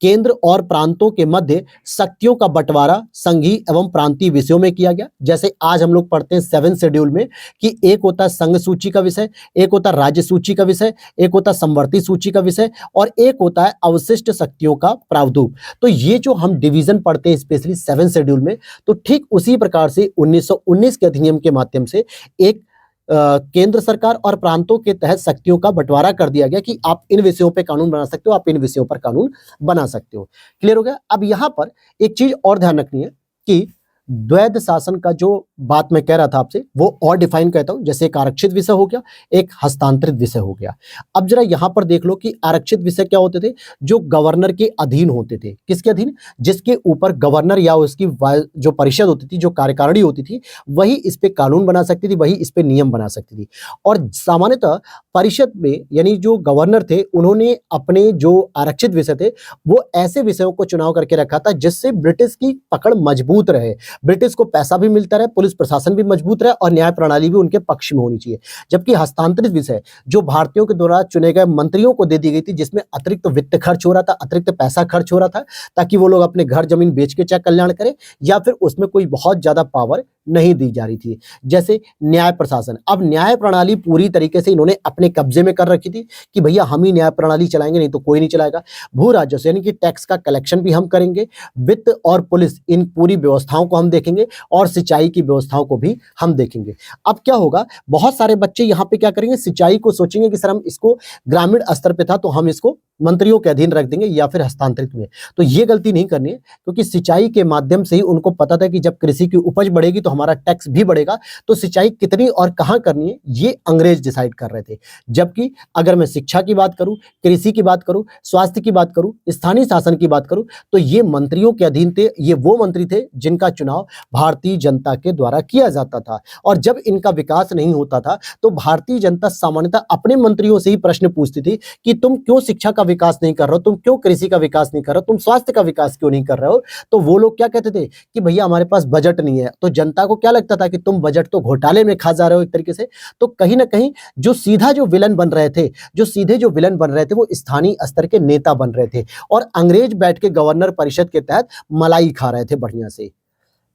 S1: केंद्र और प्रांतों के मध्य शक्तियों का बंटवारा संघीय एवं प्रांतीय विषयों में किया गया। जैसे आज हम लोग पढ़ते हैं 7 शेड्यूल में कि एक होता है संघ सूची का विषय, एक होता है राज्य सूची का विषय, एक होता है समवर्ती सूची का विषय, और एक होता है अवशिष्ट शक्तियों का प्रावधान। तो ये जो हम डिवीजन पढ़ते हैं स्पेशली 7 शेड्यूल में, तो ठीक उसी प्रकार से 1919 के अधिनियम के माध्यम से एक केंद्र सरकार और प्रांतों के तहत शक्तियों का बंटवारा कर दिया गया कि आप इन विषयों पे कानून बना सकते हो, आप इन विषयों पर कानून बना सकते हो। क्लियर हो गया? अब यहां पर एक चीज और ध्यान रखनी है कि द्वैध शासन का जो बात मैं कह रहा था आपसे, वो और डिफाइन कहता हूं। जैसे एक आरक्षित विषय हो गया, एक हस्तांतरित विषय हो गया। अब जरा यहां पर देख लो कि आरक्षित विषय क्या होते थे, जो गवर्नर के अधीन होते थे। किसके अधीन? जिसके ऊपर गवर्नर या उसकी जो परिषद होती थी, जो कार्यकारिणी होती थी, वही इस पे कानून बना सकती थी, वही इस पे नियम बना सकती थी। और सामान्यतः परिषद में यानी जो गवर्नर थे, उन्होंने अपने जो आरक्षित विषय थे वो ऐसे विषयों को चुनाव करके रखा था जिससे ब्रिटिश की पकड़ मजबूत रहे, ब्रिटिश को पैसा भी मिलता रहे, पुलिस प्रशासन भी मजबूत रहे, और न्याय प्रणाली भी उनके पक्ष में होनी चाहिए। जबकि हस्तांतरित विषय जो भारतीयों के द्वारा चुने गए मंत्रियों को दे दी गई थी, जिसमें अतिरिक्त वित्त खर्च हो रहा था, अतिरिक्त पैसा खर्च हो रहा था, ताकि वो लोग अपने घर जमीन बेच के चाहे कल्याण करें, या फिर उसमें कोई बहुत ज्यादा पावर नहीं दी जा रही थी। जैसे न्याय प्रशासन, अब न्याय प्रणाली पूरी तरीके से इन्होंने अपने कब्जे में कर रखी थी कि भैया हम ही न्याय प्रणाली चलाएंगे, नहीं तो कोई नहीं चलाएगा। भू राजस्व यानी कि टैक्स का कलेक्शन भी हम करेंगे, वित्त और पुलिस, इन पूरी व्यवस्थाओं को हम देखेंगे, और सिंचाई की व्यवस्थाओं को भी हम देखेंगे। अब क्या होगा, बहुत सारे बच्चे यहाँ पे क्या करेंगे, सिंचाई को सोचेंगे कि सर हम इसको ग्रामीण स्तर पे था तो हम इसको मंत्रियों के अधीन रख देंगे या फिर हस्तांतरित में। तो ये गलती नहीं करनी है, क्योंकि सिंचाई के माध्यम से ही उनको पता था कि जब कृषि की उपज बढ़ेगी तो हमारा टैक्स भी बढ़ेगा। तो सिंचाई कितनी और कहां करनी है ये अंग्रेज डिसाइड कर रहे थे। जबकि अगर मैं शिक्षा की बात करूं, कृषि की बात करूं, स्वास्थ्य की बात करूं, स्थानीय शासन की बात करूं, तो ये मंत्रियों के अधीन थे। ये वो मंत्री थे जिनका चुनाव भारतीय जनता के द्वारा किया जाता था। और जब इनका विकास नहीं होता था तो भारतीय जनता सामान्यतः अपने मंत्रियों से ही प्रश्न पूछती थी कि तुम क्यों शिक्षा का विकास नहीं कर रहे हो, तुम क्यों कृषि का विकास नहीं कर रहे हो, तुम स्वास्थ्य का विकास क्यों नहीं कर रहे हो। तो वो लोग क्या कहते थे कि भैया हमारे पास बजट नहीं है। तो जनता को क्या लगता था कि तुम बजट तो घोटाले में खा जा रहे हो एक तरीके से। तो कहीं ना कहीं जो सीधा जो विलन बन रहे थे, जो सीधे जो विलन बन रहे थे, वो स्थानीय स्तर के नेता बन रहे थे और अंग्रेज बैठ के गवर्नर परिषद के तहत मलाई खा रहे थे बढ़िया से।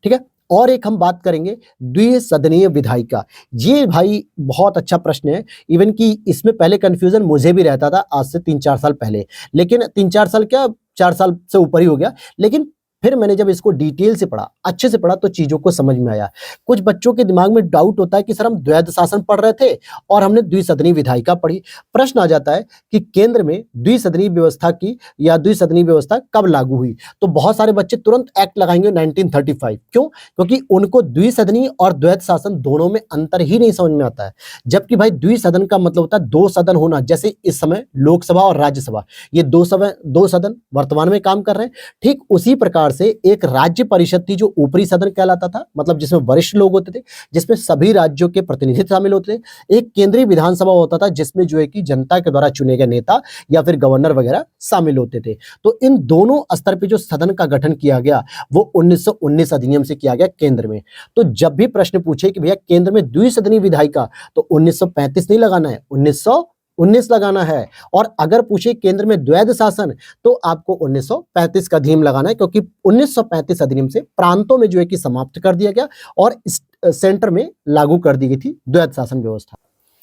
S1: ठीक है। और एक हम बात करेंगे द्विसदनीय विधायिका। ये भाई बहुत अच्छा प्रश्न है। इवन कि इसमें पहले कंफ्यूजन मुझे भी रहता था आज से 3-4 साल पहले, लेकिन 3-4 साल क्या, 4 साल से ऊपर ही हो गया। लेकिन फिर मैंने जब इसको डिटेल से पढ़ा, अच्छे से पढ़ा, तो चीजों को समझ में आया। कुछ बच्चों के दिमाग में डाउट होता है कि सर हम द्वैध शासन पढ़ रहे थे और हमने द्विसदनीय विधायिका पढ़ी। प्रश्न आ जाता है कि केंद्र में द्विसदनीय व्यवस्था की या द्विसदनीय व्यवस्था कब लागू हुई। तो बहुत सारे बच्चे तुरंत एक्ट लगाएंगे 1935। क्यों? क्योंकि उनको द्विसदनीय और द्वैध शासन दोनों में अंतर ही नहीं समझ में आता है। जबकि भाई द्विसदन का मतलब होता है 2 सदन होना। जैसे इस समय लोकसभा और राज्यसभा, ये 2 सदन वर्तमान में काम कर रहे हैं। ठीक उसी प्रकार से एक राज्य परिषद थी जो ऊपरी सदन कहलाता था, मतलब जिसमें वरिष्ठ लोग होते थे, जिसमें सभी राज्यों के प्रतिनिधि शामिल होते थे। एक केंद्रीय विधानसभा होता था जिसमें जो है कि जनता के द्वारा चुने गए नेता या फिर गवर्नर वगैरह शामिल होते थे। तो इन दोनों स्तर पे जो सदन का गठन किया गया वो 1919 अधिनियम से किया गया केंद्र में। तो जब भी प्रश्न पूछे कि भैया केंद्र में द्विसदनीय विधायिका, तो 1935 नहीं लगाना है, 1919 लगाना है। और अगर पूछे केंद्र में द्वैध शासन, तो आपको 1935 का अधिनियम लगाना है, क्योंकि 1935 अधिनियम से प्रांतों में जो है कि समाप्त कर दिया गया और सेंटर में लागू कर दी गई थी द्वैध शासन व्यवस्था।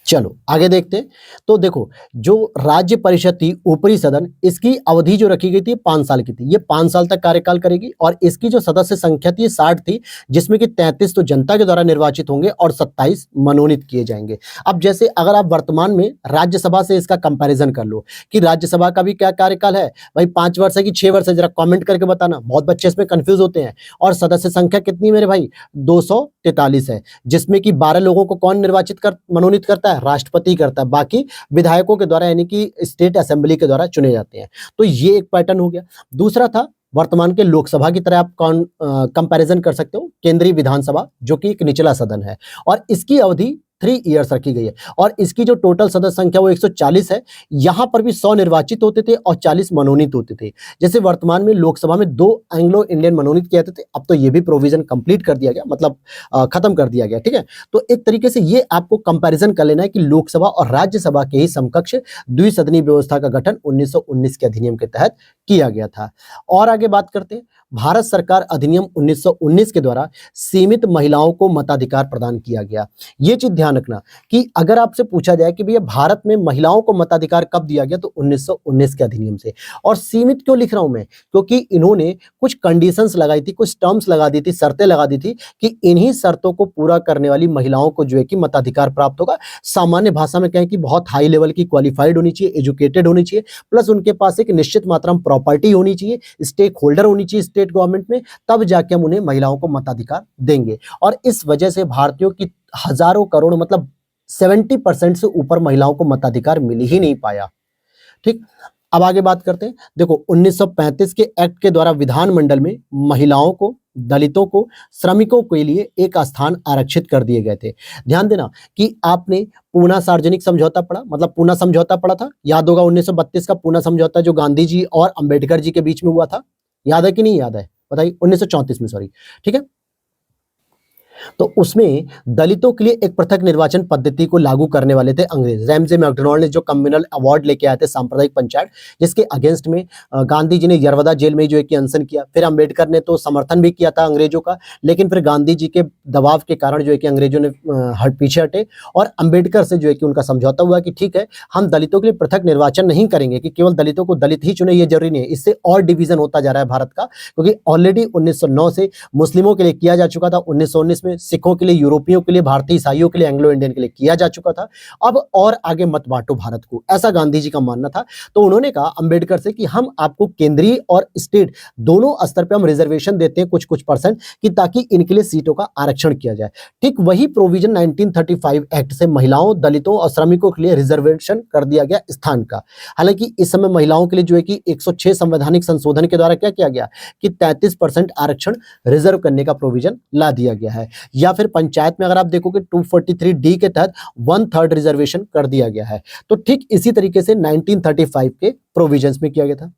S1: चलो आगे देखते हैं। तो देखो, जो राज्य परिषद थी ऊपरी सदन, इसकी अवधि जो रखी गई थी 5 साल की थी। ये 5 साल तक कार्यकाल करेगी और इसकी जो सदस्य संख्या थी 60 थी, जिसमें कि 33 तो जनता के द्वारा निर्वाचित होंगे और 27 मनोनीत किए जाएंगे। अब जैसे अगर आप वर्तमान में राज्यसभा से इसका कंपैरिजन कर लो कि राज्यसभा का भी क्या कार्यकाल है, भाई 5 वर्ष है कि 6 वर्ष है, जरा कॉमेंट करके बताना। बहुत बच्चे इसमें कंफ्यूज होते हैं। और सदस्य संख्या कितनी मेरे भाई, 243 है, जिसमें कि 12 लोगों को कौन मनोनीत करता है, राष्ट्रपति करता है। बाकी विधायकों के द्वारा यानी कि स्टेट असेंबली के द्वारा चुने जाते हैं। तो ये एक पैटर्न हो गया। दूसरा था वर्तमान के लोकसभा की तरह आप कंपैरिजन कर सकते हो केंद्रीय विधानसभा, जो कि एक निचला सदन है और इसकी अवधि 3 इयर्स रखी गई है और इसकी जो टोटल सदस्य संख्या वो 140 है। यहां पर भी 100 निर्वाचित होते थे और 40 मनोनीत होते थे। जैसे वर्तमान में लोकसभा में 2 एंग्लो इंडियन मनोनीत किए जाते थे, अब तो ये भी प्रोविजन कंप्लीट कर दिया गया, मतलब खत्म कर दिया गया। ठीक है। तो एक तरीके से ये आपको कंपैरिजन कर लेना है कि लोकसभा और राज्यसभा के ही समकक्ष द्विसदनीय व्यवस्था का गठन 1919 के अधिनियम के तहत किया गया था। और आगे बात करते हैं। भारत सरकार अधिनियम 1919 के द्वारा सीमित महिलाओं को मताधिकार प्रदान किया गया। ये चीज ध्यान रखना कि अगर आपसे पूछा जाए कि भैया भारत में महिलाओं को मताधिकार कब दिया गया, तो 1919 के अधिनियम से। और सीमित क्यों लिख रहा हूं मैं, क्योंकि इन्होंने कुछ कंडीशंस लगाई थी, कुछ टर्म्स लगा दी थी, शर्तें लगा दी थी कि इन्हीं शर्तों को पूरा करने वाली महिलाओं को जो है कि मताधिकार प्राप्त होगा। सामान्य भाषा में कहें कि बहुत हाई लेवल की क्वालिफाइड होनी चाहिए, एजुकेटेड होनी चाहिए, प्लस उनके पास एक निश्चित मात्रा में प्रॉपर्टी होनी चाहिए, स्टेक होल्डर होनी चाहिए स्टेट गवर्नमेंट में, तब जाके हम उन्हें महिलाओं को मताधिकार देंगे। और इस वजह से भारतीयों की हजारों करोड़, मतलब 70% से ऊपर महिलाओं को मताधिकार मिल ही नहीं पाया। ठीक। अब आगे बात करते हैं। देखो 1935 के एक्ट के द्वारा विधानमंडल में महिलाओं को, दलितों को, श्रमिकों के लिए एक स्थान आरक्षित कर दिए गए थे। ध्यान देना कि आपने पूना सार्वजनिक समझौता पढ़ा, मतलब पूना समझौता पढ़ा था, याद होगा 1932 का पूना समझौता जो गांधी जी और अंबेडकर जी के बीच में हुआ था। याद है कि नहीं याद है, बताइए। 1934 में, सॉरी। ठीक है। तो उसमें दलितों के लिए एक पृथक निर्वाचन पद्धति को लागू करने वाले थे अंग्रेज। रैमजे मैकडोनाल्ड ने जो कम्युनल अवार्ड लेके आए थे सांप्रदायिक पंचायत, जिसके अगेंस्ट में गांधी जी ने यरवदा जेल में जो है कि अनशन किया। फिर अंबेडकर ने तो समर्थन भी किया था अंग्रेजों का, लेकिन फिर गांधी जी के दबाव के कारण जो है कि अंग्रेजों ने पीछे हटे और अंबेडकर से जो है कि उनका समझौता हुआ कि ठीक है, हम दलितों के लिए पृथक निर्वाचन नहीं करेंगे कि केवल दलितों को दलित ही चुने, ये जरूरी नहीं है। इससे और डिवीजन होता जा रहा है भारत का, क्योंकि ऑलरेडी 1909 से मुस्लिमों के लिए किया जा चुका था, 1919 में में सिखों के लिए, यूरोपियों के लिए, भारतीय ईसाइयों के लिए, एंग्लो इंडियन के लिए किया जा चुका था। अब और आगे मत बांटो भारत को, ऐसा गांधी जी का मानना था। तो उन्होंने कहा अंबेडकर से कि हम आपको केंद्रीय और स्टेट दोनों स्तर पे हम रिजर्वेशन देते हैं कुछ परसेंट, कि ताकि इनके लिए सीटों का आरक्षण किया जाए। ठीक वही प्रोविजन 1935 एक्ट से महिलाओं, दलितों और श्रमिकों के लिए रिजर्वेशन कर दिया गया स्थान का। हालांकि इस समय महिलाओं के लिए जो है कि 106 संवैधानिक संशोधन के द्वारा क्या किया गया कि 33% आरक्षण रिजर्व करने का प्रोविजन ला दिया गया है। या फिर पंचायत में अगर आप देखोगे 243D के तहत 1/3 रिजर्वेशन कर दिया गया है। तो ठीक इसी तरीके से 1935 के प्रोविजंस में किया गया था।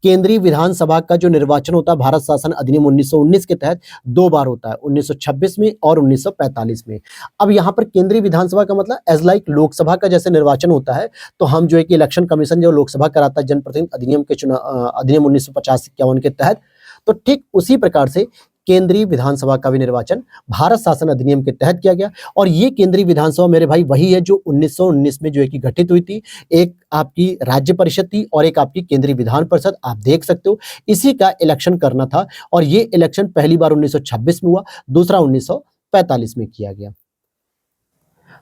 S1: केंद्रीय विधानसभा का जो निर्वाचन होता है भारत शासन अधिनियम 1919 के तहत 2 बार होता है, 1926 में और 1945 में। अब यहाँ पर केंद्रीय विधानसभा का मतलब एज लाइक लोकसभा का जैसे निर्वाचन होता है, तो हम जो है कि इलेक्शन कमीशन जो लोकसभा कराता है जनप्रतिनिधि अधिनियम के अधिनियम 1950-51 के तहत, तो ठीक उसी प्रकार से केंद्रीय विधानसभा का भी निर्वाचन भारत शासन अधिनियम के तहत किया गया। और ये केंद्रीय विधानसभा मेरे भाई वही है जो 1919 में जो है कि गठित हुई थी। एक आपकी राज्य परिषद थी और एक आपकी केंद्रीय विधान परिषद, आप देख सकते हो। इसी का इलेक्शन करना था और ये इलेक्शन पहली बार 1926 में हुआ, दूसरा 1945 में किया गया।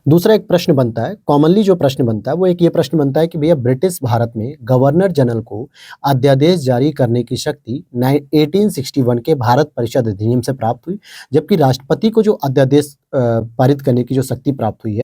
S1: दूसरा एक प्रश्न बनता है, कॉमनली जो प्रश्न बनता है वो एक ये प्रश्न बनता है कि भैया ब्रिटिश भारत में गवर्नर जनरल को अध्यादेश जारी करने की शक्ति 1861 के भारत परिषद अधिनियम से प्राप्त हुई, जबकि राष्ट्रपति को जो अध्यादेश पारित करने की जो शक्ति प्राप्त हुई है,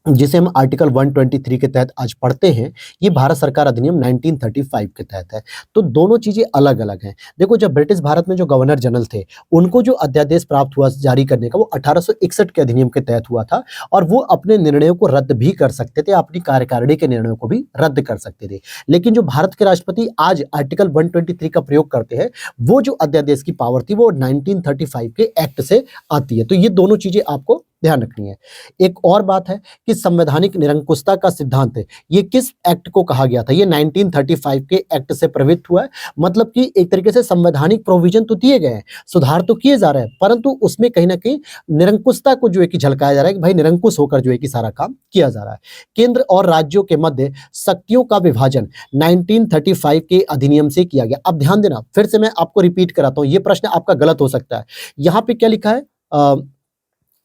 S1: जिसे हम आर्टिकल 123 के तहत आज पढ़ते हैं, ये भारत सरकार अधिनियम 1935 के तहत है। तो दोनों चीजें अलग अलग हैं। देखो जब ब्रिटिश भारत में जो गवर्नर जनरल थे उनको जो अध्यादेश प्राप्त हुआ जारी करने का, वो 1861 के अधिनियम के तहत हुआ था और वो अपने निर्णयों को रद्द भी कर सकते थे, अपनी कार्यकारिणी के निर्णयों को भी रद्द कर सकते थे। लेकिन जो भारत के राष्ट्रपति आज आर्टिकल 123 का प्रयोग करते हैं, वो जो अध्यादेश की पावर थी वो 1935 के एक्ट से आती है। तो ये दोनों चीजें आपको ध्यान रखनी है। एक और बात है कि संवैधानिक निरंकुशता का सिद्धांत है, ये किस एक्ट को कहा गया था? ये 1935 के एक्ट से प्रवृत्त हुआ है। मतलब कि एक तरीके से संवैधानिक प्रोविजन तो दिए गए हैं, सुधार तो किए जा रहे हैं, परंतु उसमें कहीं ना कहीं निरंकुशता को जो है कि झलकाया जा रहा है कि भाई निरंकुश होकर जो है कि सारा काम किया जा रहा है। केंद्र और राज्यों के मध्य शक्तियों का विभाजन 1935 के अधिनियम से किया गया। अब ध्यान देना, फिर से मैं आपको रिपीट कराता हूं, ये प्रश्न आपका गलत हो सकता है। यहां पे क्या लिखा है,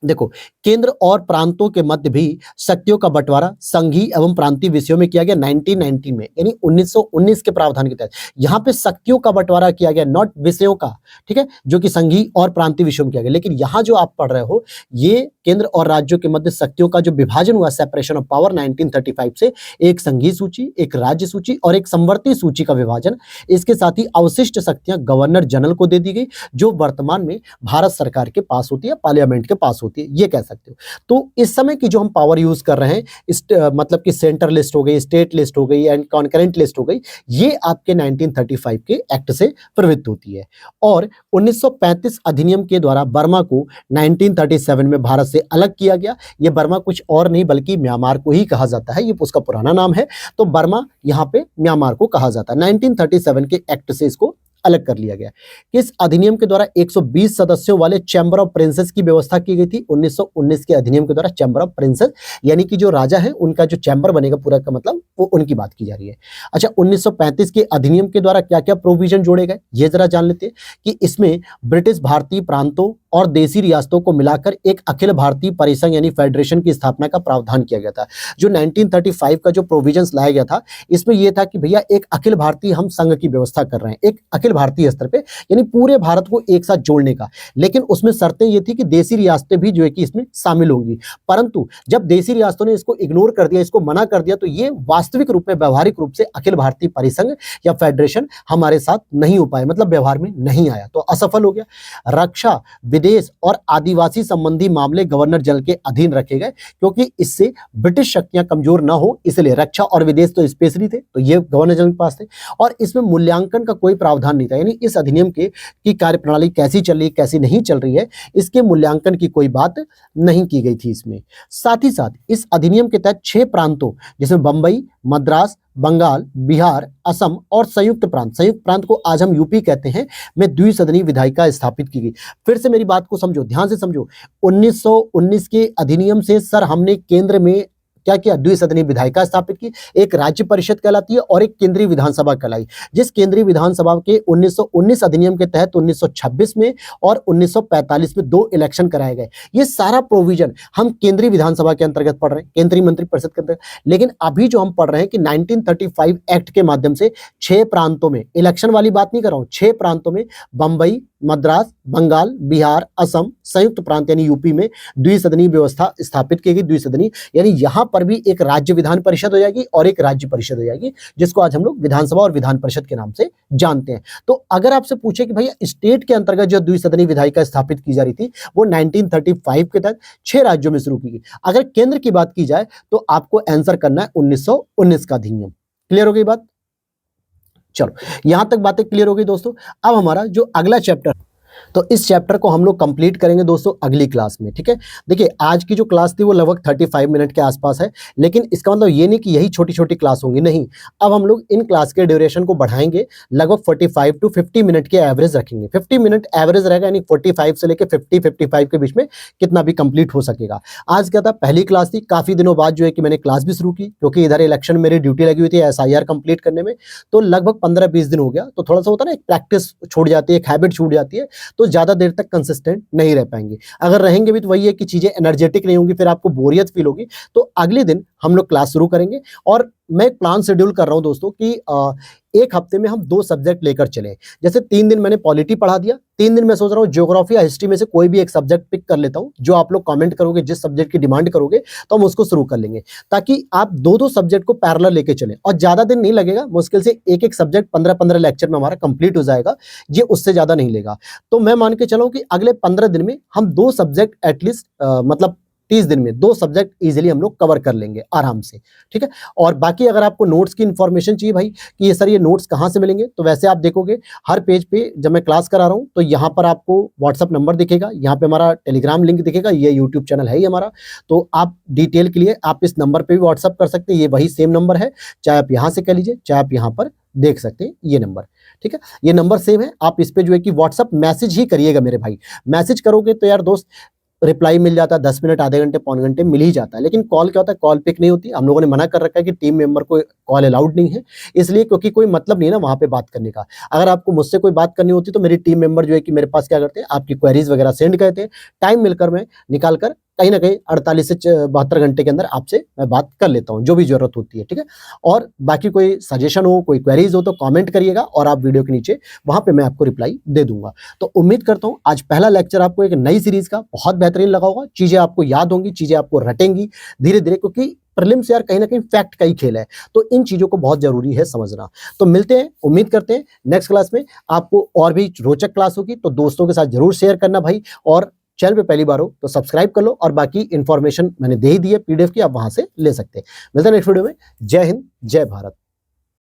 S1: देखो केंद्र और प्रांतों के मध्य भी शक्तियों का बंटवारा संघीय एवं प्रांतीय विषयों में किया गया 1919 में, यानी 1919 के प्रावधान के तहत यहाँ पे शक्तियों का बंटवारा किया गया, नॉट विषयों का, ठीक है, जो कि संघीय और प्रांतीय विषयों में किया गया। लेकिन यहाँ जो आप पढ़ रहे हो, ये केंद्र और राज्यों के मध्य शक्तियों का जो विभाजन हुआ, सेपरेशन ऑफ पावर 1935 से, एक संघीय सूची, एक राज्य सूची और एक संवर्ती सूची का विभाजन। इसके साथ ही अवशिष्ट शक्तियां गवर्नर जनरल को दे दी गई, जो वर्तमान में भारत सरकार के पास होती है, पार्लियामेंट के पास होती है, ये कह सकते हो। तो इस समय की जो हम पावर यूज कर रहे हैं, मतलब कि सेंटर लिस्ट हो गई, स्टेट लिस्ट हो गई एंड कॉन्करेंट लिस्ट हो गई, ये आपके 1935 के एक्ट से प्रवृत्त होती है। और 1935 अधिनियम के द्वारा बर्मा को 1937 में भारत से अलग किया गया। ये बर्मा कुछ और नहीं बल्कि म्यांमार को ही कहा जाता है, ये उसका पुराना नाम है। तो बर्मा यहाँ पे म्यांमार को कहा जाता है। 1937 के एक्ट से इसको अलग कर लिया गया। इस अधिनियम के द्वारा 120 सदस्यों वाले चैम्बर ऑफ प्रिंसेस की व्यवस्था की गई थी। 1919 के अधिनियम के द्वारा चैम्बर ऑफ प्रिंसेस, यानी कि जो राजा है उनका जो चैम्बर बनेगा पूरा का मतलब, वो उनकी बात की जा रही है। अच्छा, 1935 के अधिनियम के द्वारा क्या क्या प्रोविजन जोड़े गए, ये जरा जान लेते हैं कि इसमें ब्रिटिश भारतीय प्रांतों और देसी रियासतों को मिलाकर एक अखिल भारतीय परिसंघ यानी फेडरेशन की स्थापना का प्रावधान किया गया था। जो 1935 का जो प्रोविजंस लाया गया था, इसमें यह था कि भैया एक अखिल भारतीय हम संघ की व्यवस्था कर रहे हैं, एक अखिल भारतीय स्तर पे, यानी पूरे भारत को एक साथ जोड़ने का। लेकिन उसमें शर्तें ये थी कि देसी रियासतें भी जो है कि इसमें शामिल होंगी। परंतु जब देसी रियासतों ने इसको इग्नोर कर दिया, इसको मना कर दिया, तो ये वास्तविक रूप में, व्यवहारिक रूप से अखिल भारतीय परिसंघ या फेडरेशन हमारे साथ नहीं हो पाए, मतलब व्यवहार में नहीं आया, तो असफल हो गया। रक्षा, विदेश और आदिवासी संबंधी मामले गवर्नर जनरल के अधीन रखे गए, क्योंकि इससे ब्रिटिश शक्तियां कमजोर ना हो, इसलिए रक्षा और विदेश तो स्पेशली थे, तो ये गवर्नर जनरल के पास थे। और इसमें मूल्यांकन का कोई प्रावधान नहीं था, यानी इस अधिनियम की कार्यप्रणाली कैसी चल रही है, कैसी नहीं चल रही है, इसके मूल्यांकन की कोई बात नहीं की गई थी इसमें। साथ ही साथ इस अधिनियम के तहत 6 प्रांतों, जिसमें बंबई, मद्रास, बंगाल, बिहार, असम और संयुक्त प्रांत को आज हम यूपी कहते हैं, में द्विसदनीय विधायिका स्थापित की गई। फिर से मेरी बात को समझो, ध्यान से समझो। 1919 के अधिनियम से सर हमने केंद्र में क्या किया, द्विसदनीय विधायिका स्थापित की, एक राज्य परिषद कहलाती है और एक केंद्रीय विधानसभा कहलाई। जिस केंद्रीय विधानसभा के 1919 अधिनियम के तहत 1926 में और 1945 में 2 इलेक्शन कराए गए। ये सारा प्रोविजन हम केंद्रीय विधानसभा के अंतर्गत पढ़ रहे हैं, केंद्रीय मंत्रिपरिषद के अंतर्गत। लेकिन अभी जो हम पढ़ रहे हैं कि 1935 एक्ट के माध्यम से 6 प्रांतों में, इलेक्शन वाली बात नहीं कर रहा हूं, 6 प्रांतों में, बंबई, मद्रास, बंगाल, बिहार, असम, संयुक्त प्रांत यानी यूपी में द्विसदनीय व्यवस्था स्थापित की गई। द्विसदनीय यानी यहां पर भी एक राज्य विधान परिषद हो जाएगी और एक राज्य परिषद हो जाएगी, जिसको आज हम लोग विधानसभा और विधान परिषद के नाम से जानते हैं। तो अगर आपसे पूछे कि भैया स्टेट के अंतर्गत जो द्विसदनीय विधायिका स्थापित की जा रही थी वो 1935 के तहत 6 राज्यों में शुरू की गई। अगर केंद्र की बात की जाए तो आपको आंसर करना है 1919 का अधिनियम। क्लियर हो गई बात? चलो, यहां तक बातें क्लियर हो गई दोस्तों। अब हमारा जो अगला चैप्टर, तो इस चैप्टर को हम लोग कंप्लीट करेंगे दोस्तों अगली क्लास में, ठीक है। देखिए आज की जो क्लास थी वो लगभग 35 मिनट के आसपास है, लेकिन इसका मतलब ये नहीं कि यही छोटी छोटी क्लास होंगी, नहीं। अब हम लोग इन क्लास के ड्यूरेशन को बढ़ाएंगे, लगभग 45 टू 50 मिनट के एवरेज रखेंगे। 50 मिनट एवरेज रहेगा, यानी 45 से लेकर 50-55 के बीच में कितना भी कंप्लीट हो सकेगा। आज क्या था, पहली क्लास थी, काफ़ी दिनों बाद जो है कि मैंने क्लास भी शुरू की, क्योंकि इधर इलेक्शन मेरी ड्यूटी लगी हुई थी SIR कंप्लीट करने में, तो लगभग 15-20 दिन हो गया। तो थोड़ा सा होता है ना, एक प्रैक्टिस छूट जाती है, एक हैबिट छूट जाती है, तो ज़्यादा देर तक कंसिस्टेंट नहीं रह पाएंगे। अगर रहेंगे भी तो वही है कि चीज़ें एनर्जेटिक नहीं होंगी, फिर आपको बोरियत फील होगी। तो अगले दिन हम लोग क्लास शुरू करेंगे और मैं एक प्लान शेड्यूल कर रहा हूं दोस्तों कि एक हफ्ते में हम 2 सब्जेक्ट लेकर चलें। जैसे 3 दिन मैंने पॉलिटी पढ़ा दिया, 3 दिन मैं सोच रहा हूँ ज्योग्राफी या हिस्ट्री में से कोई भी एक सब्जेक्ट पिक कर लेता हूँ। जो आप लोग कमेंट करोगे, जिस सब्जेक्ट की डिमांड करोगे, तो हम उसको शुरू कर लेंगे, ताकि आप 2-2 सब्जेक्ट को पैरेलल लेके चलें। और ज़्यादा दिन नहीं लगेगा, मुश्किल से एक-एक सब्जेक्ट 15-15 लेक्चर में हमारा कंप्लीट हो जाएगा, ये उससे ज़्यादा नहीं लेगा। तो मैं मान के चलूँ कि अगले 15 दिन में हम 2 सब्जेक्ट एटलीस्ट, मतलब 30 दिन में 2 सब्जेक्ट इजीली हम लोग कवर कर लेंगे आराम से, ठीक है। और बाकी अगर आपको नोट्स की इन्फॉर्मेशन चाहिए भाई कि ये सर ये नोट्स कहाँ से मिलेंगे, तो वैसे आप देखोगे हर पेज पे जब मैं क्लास करा रहा हूँ तो यहाँ पर आपको व्हाट्सअप नंबर दिखेगा, यहाँ पे हमारा टेलीग्राम लिंक दिखेगा, ये यूट्यूब चैनल है ही हमारा। तो आप डिटेल के लिए आप इस नंबर पर भी व्हाट्सअप कर सकते हैं, ये वही सेम नंबर है, चाहे आप यहाँ से कर लीजिए, चाहे आप यहाँ पर देख सकते हैं ये नंबर, ठीक है। ये नंबर सेम है, आप इस पे जो है कि व्हाट्सअप मैसेज ही करिएगा मेरे भाई। मैसेज करोगे तो यार दोस्त रिप्लाई मिल जाता है, 10 मिनट, आधे घंटे, पौने घंटे मिल ही जाता है। लेकिन कॉल क्या होता है, कॉल पिक नहीं होती। हम लोगों ने मना कर रखा है कि टीम मेंबर को कॉल अलाउड नहीं है, इसलिए क्योंकि कोई मतलब नहीं है ना वहाँ पे बात करने का। अगर आपको मुझसे कोई बात करनी होती तो मेरी टीम मेंबर जो है कि मेरे पास क्या करते हैं, आपकी क्वेरीज वगैरह सेंड करते हैं, टाइम मिलकर मैं निकाल कर कहीं ना कहीं 48 से 72 घंटे के अंदर आपसे मैं बात कर लेता हूँ, जो भी जरूरत होती है, ठीक है। और बाकी कोई सजेशन हो, कोई क्वेरीज हो तो कमेंट करिएगा और आप वीडियो के नीचे, वहां पे मैं आपको रिप्लाई दे दूंगा। तो उम्मीद करता हूँ आज पहला लेक्चर आपको एक नई सीरीज का बहुत बेहतरीन लगा होगा। चीजें आपको याद होंगी, चीजें आपको रटेंगी धीरे धीरे, क्योंकि प्रीलिम्स यार कहीं ना कहीं फैक्ट का ही खेल है, तो इन चीजों को बहुत जरूरी है समझना। तो मिलते हैं, उम्मीद करते हैं नेक्स्ट क्लास में आपको और भी रोचक क्लास होगी, तो दोस्तों के साथ जरूर शेयर करना भाई। और चैनल पे पहली बार हो तो सब्सक्राइब कर लो, और बाकी इंफॉर्मेशन मैंने दे ही दी है PDF की, आप वहां से ले सकते हैं। मिलते हैं नेक्स्ट वीडियो में। जय हिंद, जय भारत।